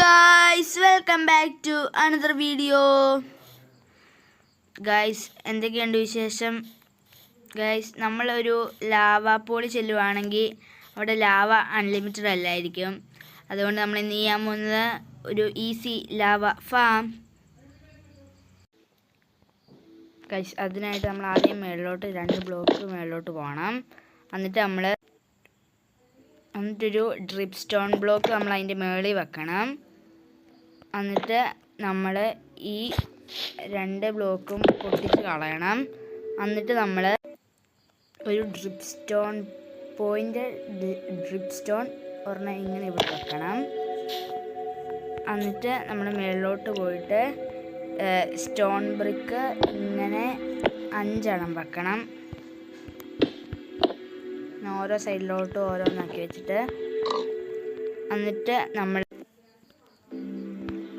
guys, welcome back to another video. Guys, എന്തൊക്കെയുണ്ട് വിശേഷം? Guys, നമ്മൾ ഒരു ലാവ പൂളിൽ ചെല്ലുവാണെങ്കിൽ അവിടെ ലാവ അൺലിമിറ്റഡ് അല്ലായിരിക്കും. അതുകൊണ്ട് നമ്മൾ ഇന്ന് ചെയ്യാൻ പോകുന്നത് ഒരു ഈസി ലാവ ഫാം. Guys, അതിനായിട്ട് നമ്മൾ ആദ്യം മേളിലോട്ട് 2 ബ്ലോക്ക് മേളിലോട്ട് പോകണം. എന്നിട്ടൊരു ഡ്രിപ്പ് സ്റ്റോൺ ബ്ലോക്ക് നമ്മൾ അതിൻ്റെ മേളിൽ വെക്കണം. എന്നിട്ട് നമ്മൾ ഈ 2 ബ്ലോക്കും പൊട്ടിച്ച് കളയണം. എന്നിട്ട് നമ്മൾ ഒരു ഡ്രിപ്പ് സ്റ്റോൺ ഒരെണ്ണം ഇങ്ങനെ ഇവിടെ വെക്കണം. എന്നിട്ട് നമ്മൾ മേളിലോട്ട് പോയിട്ട് സ്റ്റോൺ ബ്രിക്ക് ഇങ്ങനെ 5 എണ്ണം വെക്കണം. ഓരോ സൈഡിലോട്ട് ഓരോന്നാക്കി വെച്ചിട്ട് എന്നിട്ട് നമ്മൾ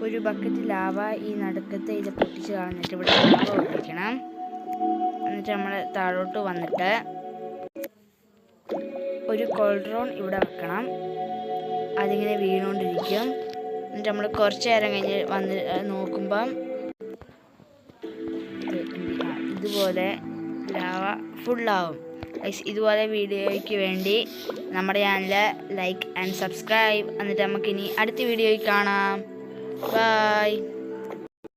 ഒരു ബക്കറ്റ് ലാവ ഈ നടുക്കത്തെ ഇത് പൊട്ടിച്ച് കളഞ്ഞിട്ട് ഇവിടെ ലാവ ഒഴിക്കണം. എന്നിട്ട് നമ്മൾ താഴോട്ട് വന്നിട്ട് ഒരു കോൾഡ്രോൺ ഇവിടെ വെക്കണം. അതിങ്ങനെ വീണുകൊണ്ടിരിക്കും. എന്നിട്ട് നമ്മൾ കുറച്ച് നേരം കഴിഞ്ഞ് വന്ന് നോക്കുമ്പം ഇതുപോലെ ലാവ ഫുള്ളാവും. ഇതുപോലെ വീഡിയോയ്ക്ക് വേണ്ടി നമ്മുടെ ചാനൽ ലൈക്ക് ആൻഡ് സബ്സ്ക്രൈബ്. എന്നിട്ട് നമുക്കിനി അടുത്ത വീഡിയോയിൽ കാണാം. ബൈ.